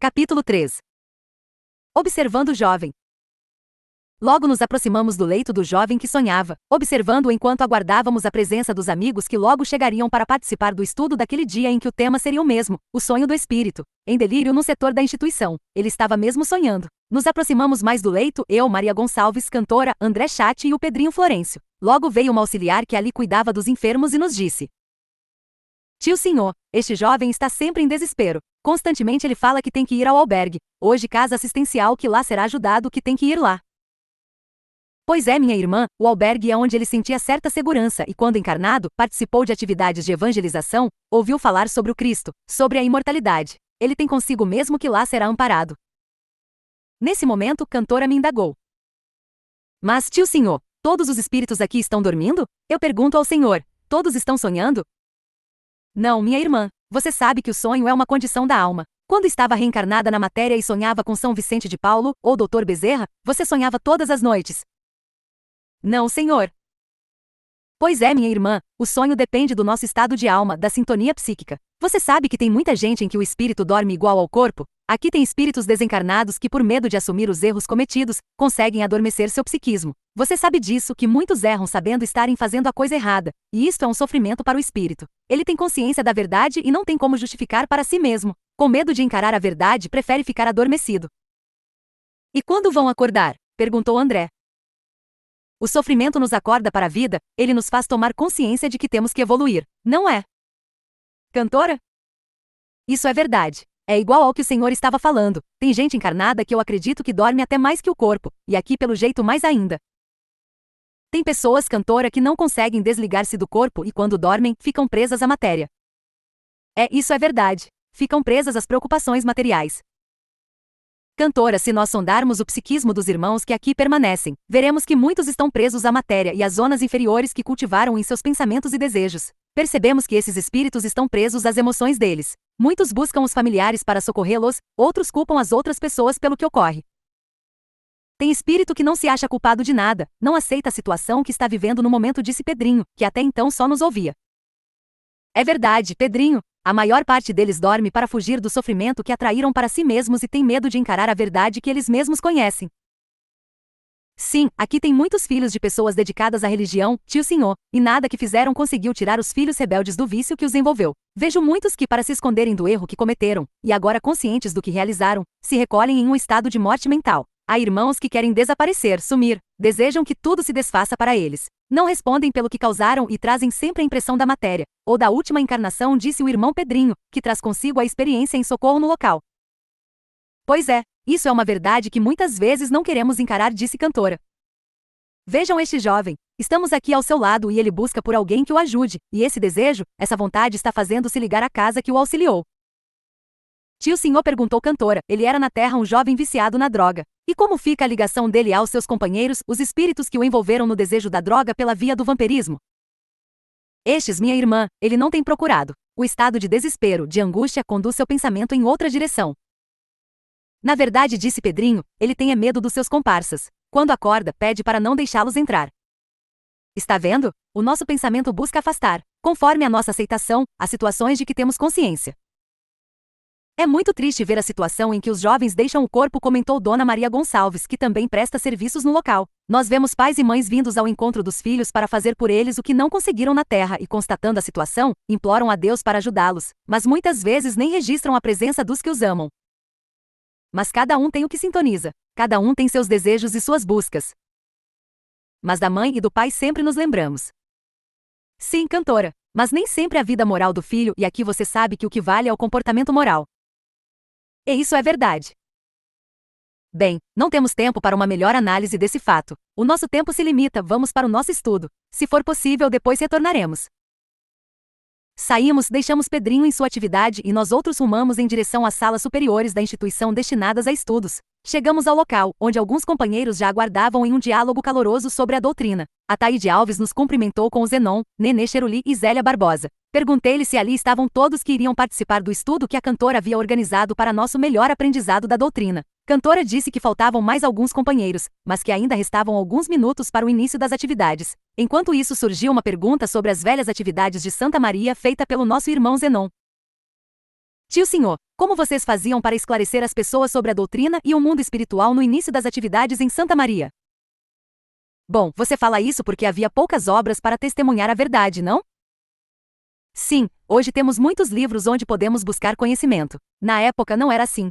Capítulo 3. Observando o jovem. Logo nos aproximamos do leito do jovem que sonhava, observando-o enquanto aguardávamos a presença dos amigos que logo chegariam para participar do estudo daquele dia em que o tema seria o mesmo, o sonho do espírito. Em delírio no setor da instituição, ele estava mesmo sonhando. Nos aproximamos mais do leito, eu, Maria Gonçalves, cantora, André Chatti e o Pedrinho Florencio. Logo veio uma auxiliar que ali cuidava dos enfermos e nos disse: "Tio senhor, este jovem está sempre em desespero. Constantemente ele fala que tem que ir ao albergue. Hoje casa assistencial que lá será ajudado, que tem que ir lá." Pois é, minha irmã, o albergue é onde ele sentia certa segurança e, quando encarnado, participou de atividades de evangelização, ouviu falar sobre o Cristo, sobre a imortalidade. Ele tem consigo mesmo que lá será amparado. Nesse momento, cantora me indagou: "Mas, tio senhor, todos os espíritos aqui estão dormindo? Eu pergunto ao senhor, todos estão sonhando?" "Não, minha irmã, você sabe que o sonho é uma condição da alma. Quando estava reencarnada na matéria e sonhava com São Vicente de Paulo, ou Dr. Bezerra, você sonhava todas as noites." "Não, senhor." "Pois é, minha irmã, o sonho depende do nosso estado de alma, da sintonia psíquica. Você sabe que tem muita gente em que o espírito dorme igual ao corpo? Aqui tem espíritos desencarnados que, por medo de assumir os erros cometidos, conseguem adormecer seu psiquismo. Você sabe disso, que muitos erram sabendo estarem fazendo a coisa errada, e isto é um sofrimento para o espírito. Ele tem consciência da verdade e não tem como justificar para si mesmo. Com medo de encarar a verdade, prefere ficar adormecido." "E quando vão acordar?" perguntou André. "O sofrimento nos acorda para a vida, ele nos faz tomar consciência de que temos que evoluir, não é?" "Cantora?" "Isso é verdade. É igual ao que o senhor estava falando. Tem gente encarnada que eu acredito que dorme até mais que o corpo, e aqui pelo jeito mais ainda. Tem pessoas, cantora, que não conseguem desligar-se do corpo e quando dormem, ficam presas à matéria." Isso é verdade. Ficam presas às preocupações materiais." "Cantora, se nós sondarmos o psiquismo dos irmãos que aqui permanecem, veremos que muitos estão presos à matéria e às zonas inferiores que cultivaram em seus pensamentos e desejos. Percebemos que esses espíritos estão presos às emoções deles. Muitos buscam os familiares para socorrê-los, outros culpam as outras pessoas pelo que ocorre. Tem espírito que não se acha culpado de nada, não aceita a situação que está vivendo no momento", disse Pedrinho, que até então só nos ouvia. "É verdade, Pedrinho. A maior parte deles dorme para fugir do sofrimento que atraíram para si mesmos e tem medo de encarar a verdade que eles mesmos conhecem." "Sim, aqui tem muitos filhos de pessoas dedicadas à religião, tio senhor, e nada que fizeram conseguiu tirar os filhos rebeldes do vício que os envolveu. Vejo muitos que, para se esconderem do erro que cometeram, e agora conscientes do que realizaram, se recolhem em um estado de morte mental. Há irmãos que querem desaparecer, sumir, desejam que tudo se desfaça para eles. Não respondem pelo que causaram e trazem sempre a impressão da matéria, ou da última encarnação", disse o irmão Pedrinho, que traz consigo a experiência em socorro no local. "Pois é, isso é uma verdade que muitas vezes não queremos encarar", disse cantora. "Vejam este jovem. Estamos aqui ao seu lado e ele busca por alguém que o ajude, e esse desejo, essa vontade está fazendo-se ligar à casa que o auxiliou." "Tio senhor", perguntou cantora, "ele era na terra um jovem viciado na droga. E como fica a ligação dele aos seus companheiros, os espíritos que o envolveram no desejo da droga pela via do vampirismo?" "Estes, minha irmã, ele não tem procurado. O estado de desespero, de angústia, conduz seu pensamento em outra direção. Na verdade", disse Pedrinho, "ele tem medo dos seus comparsas. Quando acorda, pede para não deixá-los entrar. Está vendo? O nosso pensamento busca afastar, conforme a nossa aceitação, as situações de que temos consciência. É muito triste ver a situação em que os jovens deixam o corpo", comentou Dona Maria Gonçalves, que também presta serviços no local. "Nós vemos pais e mães vindos ao encontro dos filhos para fazer por eles o que não conseguiram na terra e, constatando a situação, imploram a Deus para ajudá-los, mas muitas vezes nem registram a presença dos que os amam. Mas cada um tem o que sintoniza, cada um tem seus desejos e suas buscas. Mas da mãe e do pai sempre nos lembramos." "Sim, cantora, mas nem sempre a vida moral do filho, e aqui você sabe que o que vale é o comportamento moral." "E isso é verdade." "Bem, não temos tempo para uma melhor análise desse fato. O nosso tempo se limita, vamos para o nosso estudo. Se for possível, depois retornaremos." Saímos, deixamos Pedrinho em sua atividade e nós outros rumamos em direção às salas superiores da instituição destinadas a estudos. Chegamos ao local, onde alguns companheiros já aguardavam em um diálogo caloroso sobre a doutrina. Ataíde Alves nos cumprimentou com o Zenon, Nenê Cheruli e Zélia Barbosa. Perguntei-lhe se ali estavam todos que iriam participar do estudo que a cantora havia organizado para nosso melhor aprendizado da doutrina. Cantora disse que faltavam mais alguns companheiros, mas que ainda restavam alguns minutos para o início das atividades. Enquanto isso, surgiu uma pergunta sobre as velhas atividades de Santa Maria feita pelo nosso irmão Zenon. "Tio senhor, Como vocês faziam para esclarecer as pessoas sobre a doutrina e o mundo espiritual no início das atividades em Santa Maria? Bom, você fala isso porque havia poucas obras para testemunhar a verdade, não? Sim, hoje temos muitos livros onde podemos buscar conhecimento. Na época não era assim.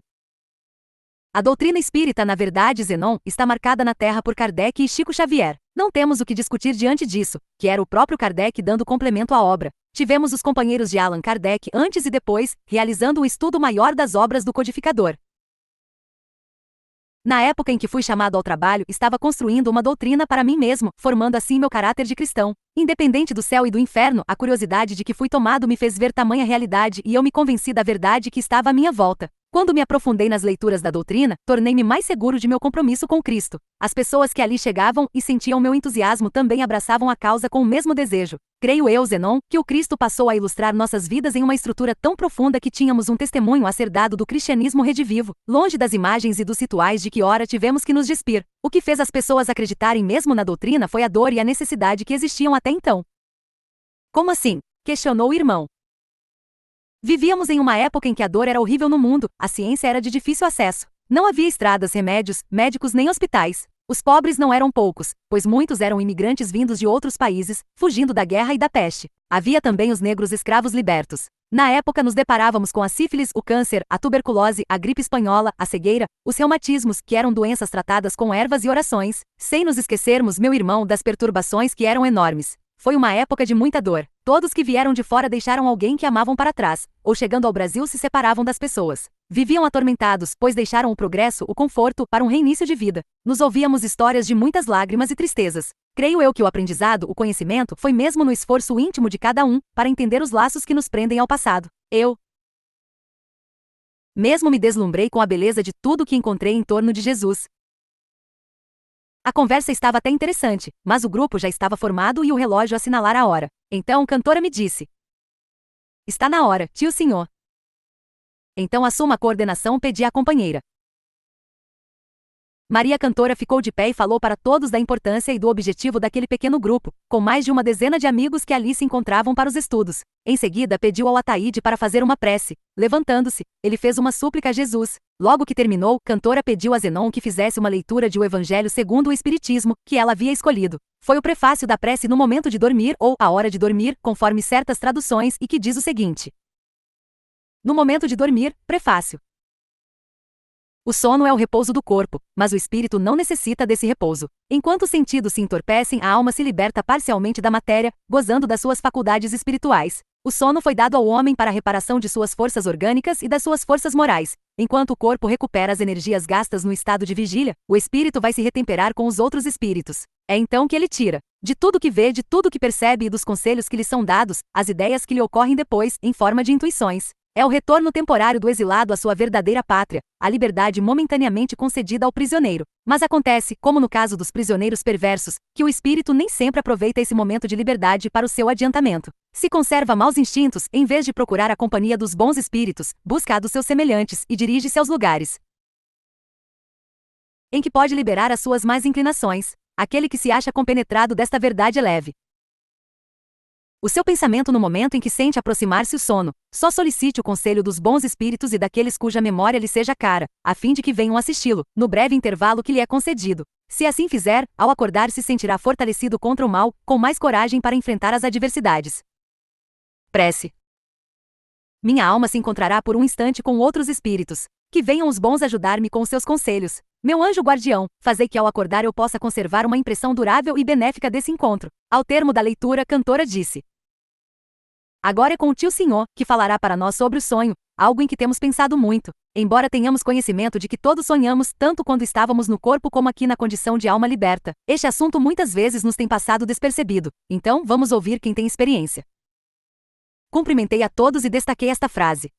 A doutrina espírita, na verdade, Zenon, está marcada na Terra por Kardec e Chico Xavier. Não temos o que discutir diante disso, que era o próprio Kardec dando complemento à obra. Tivemos os companheiros de Allan Kardec antes e depois, realizando um estudo maior das obras do codificador. Na época em que fui chamado ao trabalho, estava construindo uma doutrina para mim mesmo, formando assim meu caráter de cristão. Independente do céu e do inferno, a curiosidade de que fui tomado me fez ver tamanha realidade e eu me convenci da verdade que estava à minha volta. Quando me aprofundei nas leituras da doutrina, tornei-me mais seguro de meu compromisso com Cristo. As pessoas que ali chegavam e sentiam meu entusiasmo também abraçavam a causa com o mesmo desejo. Creio eu, Zenon, que o Cristo passou a ilustrar nossas vidas em uma estrutura tão profunda que tínhamos um testemunho a ser dado do cristianismo redivivo, longe das imagens e dos rituais de que ora tivemos que nos despir. O que fez as pessoas acreditarem mesmo na doutrina foi a dor e a necessidade que existiam até então. Como assim? Questionou o irmão. Vivíamos em uma época em que a dor era horrível no mundo, a ciência era de difícil acesso. Não havia estradas, remédios, médicos nem hospitais. Os pobres não eram poucos, pois muitos eram imigrantes vindos de outros países, fugindo da guerra e da peste. Havia também os negros escravos libertos. Na época nos deparávamos com a sífilis, o câncer, a tuberculose, a gripe espanhola, a cegueira, os reumatismos, que eram doenças tratadas com ervas e orações, sem nos esquecermos, meu irmão, das perturbações que eram enormes. Foi uma época de muita dor. Todos que vieram de fora deixaram alguém que amavam para trás, ou chegando ao Brasil se separavam das pessoas. Viviam atormentados, pois deixaram o progresso, o conforto, para um reinício de vida. Nos ouvíamos histórias de muitas lágrimas e tristezas. Creio eu que o aprendizado, o conhecimento, foi mesmo no esforço íntimo de cada um, para entender os laços que nos prendem ao passado. Eu mesmo me deslumbrei com a beleza de tudo que encontrei em torno de Jesus. A conversa estava até interessante, mas o grupo já estava formado e o relógio assinalara a hora. Então, cantora me disse: "Está na hora, tio senhor." Então assuma a coordenação, pedi à companheira. Maria Cantora ficou de pé e falou para todos da importância e do objetivo daquele pequeno grupo, com mais de uma dezena de amigos que ali se encontravam para os estudos. Em seguida pediu ao Ataíde para fazer uma prece. Levantando-se, ele fez uma súplica a Jesus. Logo que terminou, Cantora pediu a Zenon que fizesse uma leitura de O Evangelho segundo o Espiritismo, que ela havia escolhido. Foi o prefácio da prece no momento de dormir ou a hora de dormir, conforme certas traduções, e que diz o seguinte: no momento de dormir, prefácio. O sono é o repouso do corpo, mas o espírito não necessita desse repouso. Enquanto os sentidos se entorpecem, a alma se liberta parcialmente da matéria, gozando das suas faculdades espirituais. O sono foi dado ao homem para a reparação de suas forças orgânicas e das suas forças morais. Enquanto o corpo recupera as energias gastas no estado de vigília, o espírito vai se retemperar com os outros espíritos. É então que ele tira, de tudo que vê, de tudo que percebe e dos conselhos que lhe são dados, as ideias que lhe ocorrem depois, em forma de intuições. É o retorno temporário do exilado à sua verdadeira pátria, a liberdade momentaneamente concedida ao prisioneiro. Mas acontece, como no caso dos prisioneiros perversos, que o espírito nem sempre aproveita esse momento de liberdade para o seu adiantamento. Se conserva maus instintos, em vez de procurar a companhia dos bons espíritos, busca a dos seus semelhantes e dirige-se aos lugares em que pode liberar as suas más inclinações. Aquele que se acha compenetrado desta verdade é leve. O seu pensamento no momento em que sente aproximar-se o sono, só solicite o conselho dos bons espíritos e daqueles cuja memória lhe seja cara, a fim de que venham assisti-lo, no breve intervalo que lhe é concedido. Se assim fizer, ao acordar se sentirá fortalecido contra o mal, com mais coragem para enfrentar as adversidades. Prece. Minha alma se encontrará por um instante com outros espíritos. Que venham os bons ajudar-me com os seus conselhos. Meu anjo guardião, fazei que ao acordar eu possa conservar uma impressão durável e benéfica desse encontro. Ao termo da leitura, Cantora disse: agora é com o tio senhor, que falará para nós sobre o sonho, algo em que temos pensado muito. Embora tenhamos conhecimento de que todos sonhamos tanto quando estávamos no corpo como aqui na condição de alma liberta, este assunto muitas vezes nos tem passado despercebido. Então, vamos ouvir quem tem experiência. Cumprimentei a todos e destaquei esta frase: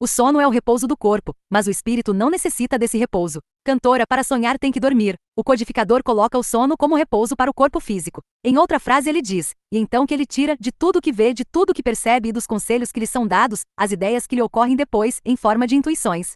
o sono é o repouso do corpo, mas o espírito não necessita desse repouso. Cantora, para sonhar tem que dormir. O codificador coloca o sono como repouso para o corpo físico. Em outra frase ele diz: e então que ele tira, de tudo que vê, de tudo que percebe e dos conselhos que lhe são dados, as ideias que lhe ocorrem depois, em forma de intuições.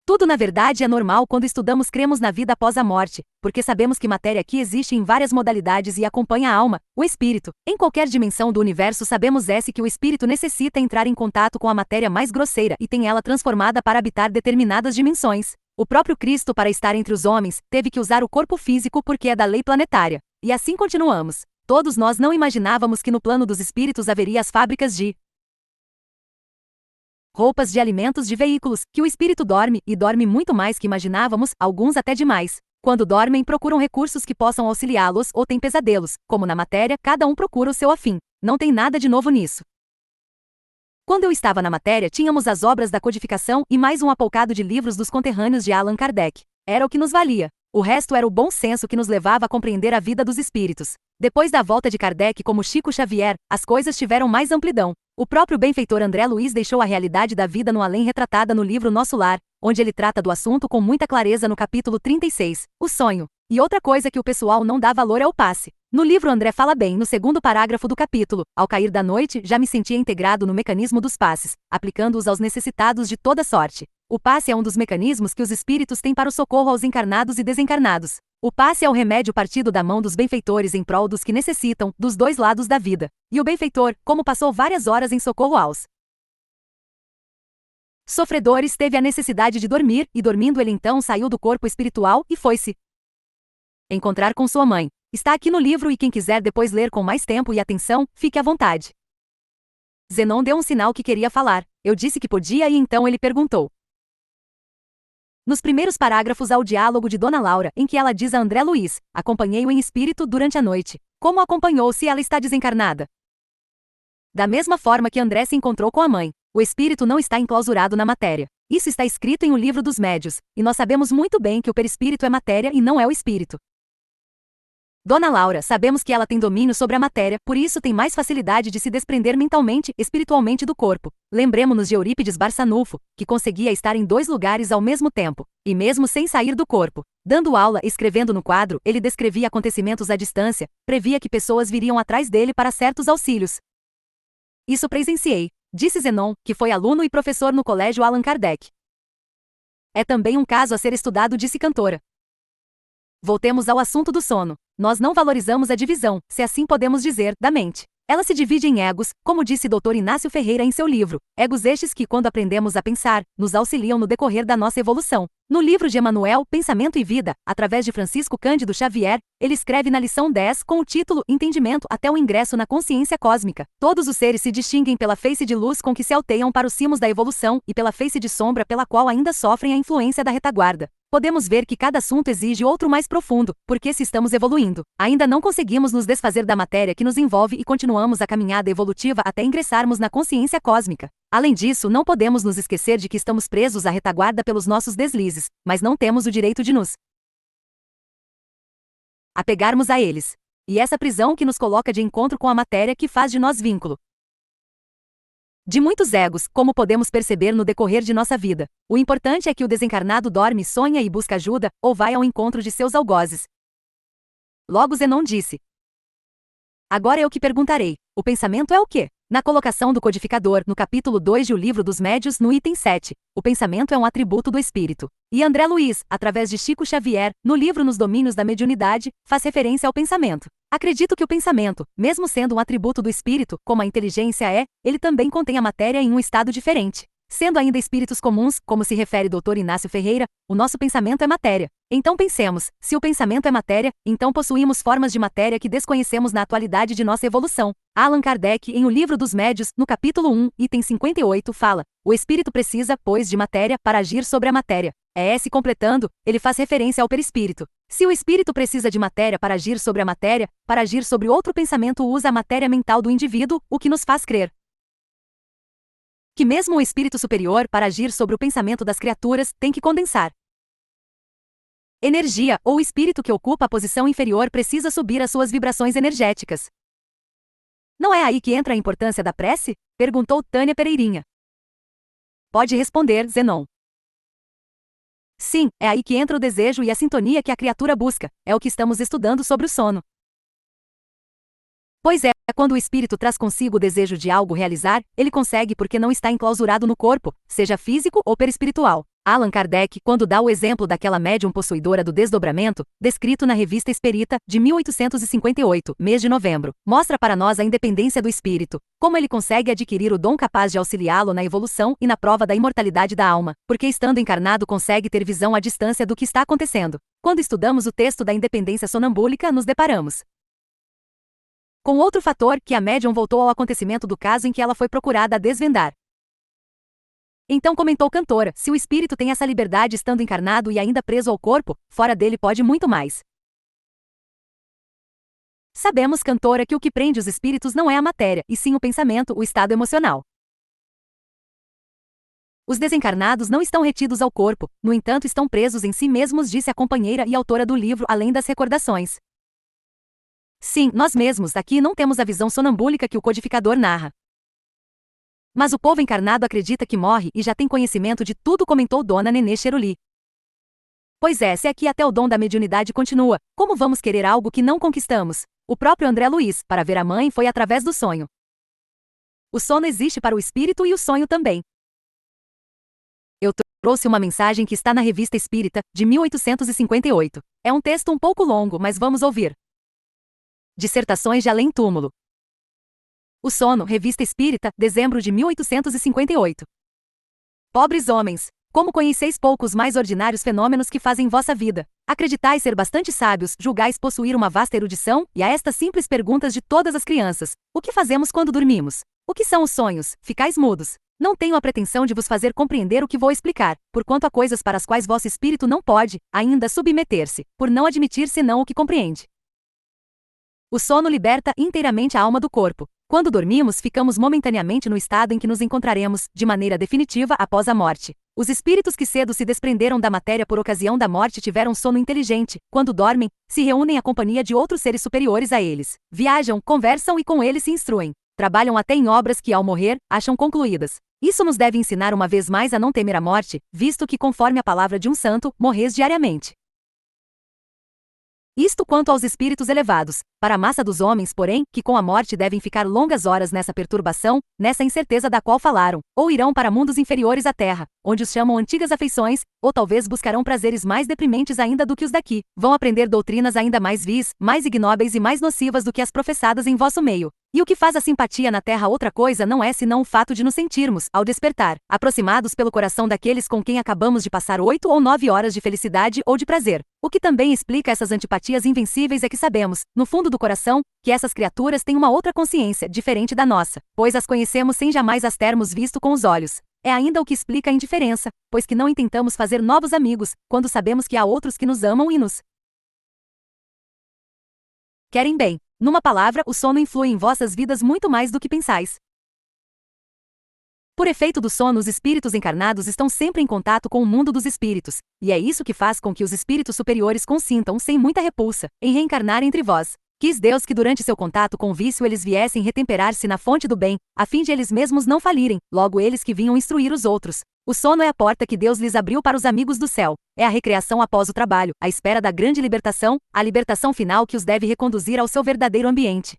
Tudo na verdade é normal quando cremos na vida após a morte, porque sabemos que matéria aqui existe em várias modalidades e acompanha a alma, o espírito. Em qualquer dimensão do universo sabemos que o espírito necessita entrar em contato com a matéria mais grosseira e tem ela transformada para habitar determinadas dimensões. O próprio Cristo, para estar entre os homens, teve que usar o corpo físico porque é da lei planetária. E assim continuamos. Todos nós não imaginávamos que no plano dos espíritos haveria as fábricas de roupas, de alimentos, de veículos, que o espírito dorme, e dorme muito mais que imaginávamos, alguns até demais. Quando dormem, procuram recursos que possam auxiliá-los ou têm pesadelos. Como na matéria, cada um procura o seu afim. Não tem nada de novo nisso. Quando eu estava na matéria, tínhamos as obras da codificação e mais um apocado de livros dos conterrâneos de Allan Kardec. Era o que nos valia. O resto era o bom senso que nos levava a compreender a vida dos espíritos. Depois da volta de Kardec como Chico Xavier, as coisas tiveram mais amplidão. O próprio benfeitor André Luiz deixou a realidade da vida no além retratada no livro Nosso Lar, onde ele trata do assunto com muita clareza no capítulo 36, o sonho. E outra coisa que o pessoal não dá valor é o passe. No livro André fala bem no segundo parágrafo do capítulo: ao cair da noite, já me sentia integrado no mecanismo dos passes, aplicando-os aos necessitados de toda sorte. O passe é um dos mecanismos que os espíritos têm para o socorro aos encarnados e desencarnados. O passe é o remédio partido da mão dos benfeitores em prol dos que necessitam, dos dois lados da vida. E o benfeitor, como passou várias horas em socorro aos sofredores, teve a necessidade de dormir, e dormindo ele então saiu do corpo espiritual e foi-se encontrar com sua mãe. Está aqui no livro e quem quiser depois ler com mais tempo e atenção, fique à vontade. Zenon deu um sinal que queria falar. Eu disse que podia e então ele perguntou. Nos primeiros parágrafos há o diálogo de Dona Laura, em que ela diz a André Luiz: acompanhei-o em espírito durante a noite. Como acompanhou se ela está desencarnada? Da mesma forma que André se encontrou com a mãe. O espírito não está enclausurado na matéria. Isso está escrito em O Livro dos Médios, e nós sabemos muito bem que o perispírito é matéria e não é o espírito. Dona Laura, sabemos que ela tem domínio sobre a matéria, por isso tem mais facilidade de se desprender mentalmente, espiritualmente do corpo. Lembremo-nos de Eurípides Barçanufo, que conseguia estar em 2 lugares ao mesmo tempo, e mesmo sem sair do corpo. Dando aula, escrevendo no quadro, ele descrevia acontecimentos à distância, previa que pessoas viriam atrás dele para certos auxílios. Isso presenciei, disse Zenon, que foi aluno e professor no colégio Allan Kardec. É também um caso a ser estudado, disse Cantora. Voltemos ao assunto do sono. Nós não valorizamos a divisão, se assim podemos dizer, da mente. Ela se divide em egos, como disse Dr. Inácio Ferreira em seu livro, egos estes que, quando aprendemos a pensar, nos auxiliam no decorrer da nossa evolução. No livro de Emanuel, Pensamento e Vida, através de Francisco Cândido Xavier, ele escreve na lição 10 com o título Entendimento até o ingresso na consciência cósmica. Todos os seres se distinguem pela face de luz com que se alteiam para os cimos da evolução e pela face de sombra pela qual ainda sofrem a influência da retaguarda. Podemos ver que cada assunto exige outro mais profundo, porque se estamos evoluindo, ainda não conseguimos nos desfazer da matéria que nos envolve e continuamos a caminhada evolutiva até ingressarmos na consciência cósmica. Além disso, não podemos nos esquecer de que estamos presos à retaguarda pelos nossos deslizes, mas não temos o direito de nos apegarmos a eles. E essa prisão que nos coloca de encontro com a matéria que faz de nós vínculo de muitos egos, como podemos perceber no decorrer de nossa vida. O importante é que o desencarnado dorme, sonha e busca ajuda, ou vai ao encontro de seus algozes. Logo Zenon disse: agora eu que perguntarei, o pensamento é o quê? Na colocação do codificador, no capítulo 2 de O Livro dos Médios, no item 7, o pensamento é um atributo do espírito. E André Luiz, através de Chico Xavier, no livro Nos Domínios da Mediunidade, faz referência ao pensamento. Acredito que o pensamento, mesmo sendo um atributo do espírito, como a inteligência é, ele também contém a matéria em um estado diferente. Sendo ainda espíritos comuns, como se refere Dr. Inácio Ferreira, o nosso pensamento é matéria. Então pensemos, se o pensamento é matéria, então possuímos formas de matéria que desconhecemos na atualidade de nossa evolução. Allan Kardec, em O Livro dos Médios, no capítulo 1, item 58, fala: o espírito precisa, pois, de matéria para agir sobre a matéria. Completando, ele faz referência ao perispírito. Se o espírito precisa de matéria para agir sobre a matéria, para agir sobre outro pensamento usa a matéria mental do indivíduo, o que nos faz crer que mesmo o espírito superior, para agir sobre o pensamento das criaturas, tem que condensar energia, ou o espírito que ocupa a posição inferior precisa subir as suas vibrações energéticas. Não é aí que entra a importância da prece? Perguntou Tânia Pereirinha. Pode responder, Zenon. Sim, é aí que entra o desejo e a sintonia que a criatura busca, é o que estamos estudando sobre o sono. Pois é, quando o espírito traz consigo o desejo de algo realizar, ele consegue porque não está enclausurado no corpo, seja físico ou perispiritual. Allan Kardec, quando dá o exemplo daquela médium possuidora do desdobramento, descrito na Revista Espírita, de 1858, mês de novembro, mostra para nós a independência do espírito, como ele consegue adquirir o dom capaz de auxiliá-lo na evolução e na prova da imortalidade da alma, porque estando encarnado consegue ter visão à distância do que está acontecendo. Quando estudamos o texto da independência sonambúlica, nos deparamos com outro fator, que a médium voltou ao acontecimento do caso em que ela foi procurada a desvendar. Então comentou cantora, se o espírito tem essa liberdade estando encarnado e ainda preso ao corpo, fora dele pode muito mais. Sabemos, cantora, que o que prende os espíritos não é a matéria, e sim o pensamento, o estado emocional. Os desencarnados não estão retidos ao corpo, no entanto estão presos em si mesmos, disse a companheira e autora do livro Além das Recordações. Sim, nós mesmos aqui não temos a visão sonambúlica que o codificador narra. Mas o povo encarnado acredita que morre e já tem conhecimento de tudo, comentou Dona Nenê Cheruli. Pois é, se aqui até o dom da mediunidade continua, como vamos querer algo que não conquistamos? O próprio André Luiz, para ver a mãe, foi através do sonho. O sono existe para o espírito e o sonho também. Eu trouxe uma mensagem que está na Revista Espírita, de 1858. É um texto um pouco longo, mas vamos ouvir. Dissertações de Além-Túmulo. O Sono, Revista Espírita, dezembro de 1858. Pobres homens, como conheceis poucos mais ordinários fenômenos que fazem vossa vida, acreditais ser bastante sábios, julgais possuir uma vasta erudição, e a estas simples perguntas de todas as crianças: o que fazemos quando dormimos? O que são os sonhos? Ficais mudos. Não tenho a pretensão de vos fazer compreender o que vou explicar, porquanto há coisas para as quais vosso espírito não pode, ainda, submeter-se, por não admitir senão o que compreende. O sono liberta inteiramente a alma do corpo. Quando dormimos, ficamos momentaneamente no estado em que nos encontraremos, de maneira definitiva, após a morte. Os espíritos que cedo se desprenderam da matéria por ocasião da morte tiveram sono inteligente. Quando dormem, se reúnem à companhia de outros seres superiores a eles. Viajam, conversam e com eles se instruem. Trabalham até em obras que, ao morrer, acham concluídas. Isso nos deve ensinar uma vez mais a não temer a morte, visto que, conforme a palavra de um santo, morreis diariamente. Isto quanto aos espíritos elevados. Para a massa dos homens, porém, que com a morte devem ficar longas horas nessa perturbação, nessa incerteza da qual falaram, ou irão para mundos inferiores à terra, onde os chamam antigas afeições, ou talvez buscarão prazeres mais deprimentes ainda do que os daqui, vão aprender doutrinas ainda mais vis, mais ignóbeis e mais nocivas do que as professadas em vosso meio. E o que faz a simpatia na terra outra coisa não é senão o fato de nos sentirmos, ao despertar, aproximados pelo coração daqueles com quem acabamos de passar 8 ou 9 horas de felicidade ou de prazer. O que também explica essas antipatias invencíveis é que sabemos, no fundo do coração, que essas criaturas têm uma outra consciência, diferente da nossa, pois as conhecemos sem jamais as termos visto com os olhos. É ainda o que explica a indiferença, pois que não intentamos fazer novos amigos, quando sabemos que há outros que nos amam e nos querem bem. Numa palavra, o sono influi em vossas vidas muito mais do que pensais. Por efeito do sono, os espíritos encarnados estão sempre em contato com o mundo dos espíritos, e é isso que faz com que os espíritos superiores consintam, sem muita repulsa, em reencarnar entre vós. Quis Deus que durante seu contato com o vício eles viessem retemperar-se na fonte do bem, a fim de eles mesmos não falirem, logo eles que vinham instruir os outros. O sono é a porta que Deus lhes abriu para os amigos do céu. É a recreação após o trabalho, a espera da grande libertação, a libertação final que os deve reconduzir ao seu verdadeiro ambiente.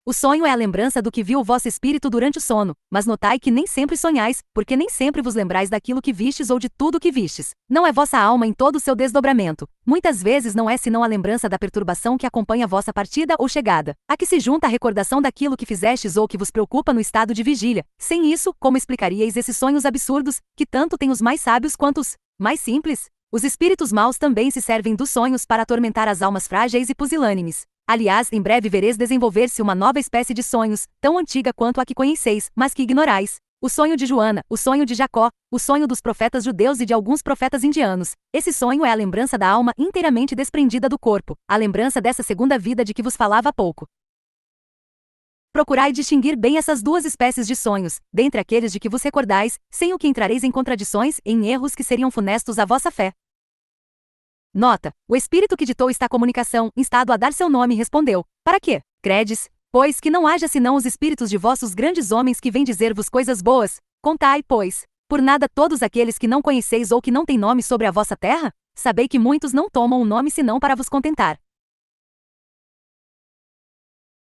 O sonho é a lembrança do que viu o vosso espírito durante o sono, mas notai que nem sempre sonhais, porque nem sempre vos lembrais daquilo que vistes ou de tudo que vistes. Não é vossa alma em todo o seu desdobramento. Muitas vezes não é senão a lembrança da perturbação que acompanha vossa partida ou chegada, a que se junta a recordação daquilo que fizestes ou que vos preocupa no estado de vigília. Sem isso, como explicaríeis esses sonhos absurdos, que tanto têm os mais sábios quanto os mais simples? Os espíritos maus também se servem dos sonhos para atormentar as almas frágeis e pusilânimes. Aliás, em breve vereis desenvolver-se uma nova espécie de sonhos, tão antiga quanto a que conheceis, mas que ignorais. O sonho de Joana, o sonho de Jacó, o sonho dos profetas judeus e de alguns profetas indianos. Esse sonho é a lembrança da alma inteiramente desprendida do corpo, a lembrança dessa segunda vida de que vos falava há pouco. Procurai distinguir bem essas duas espécies de sonhos, dentre aqueles de que vos recordais, sem o que entrareis em contradições e em erros que seriam funestos à vossa fé. Nota: o espírito que ditou esta comunicação, instado a dar seu nome, respondeu: para quê? Credes, pois, que não haja senão os espíritos de vossos grandes homens que vêm dizer-vos coisas boas? Contai, pois, por nada todos aqueles que não conheceis ou que não têm nome sobre a vossa terra? Sabei que muitos não tomam o nome senão para vos contentar.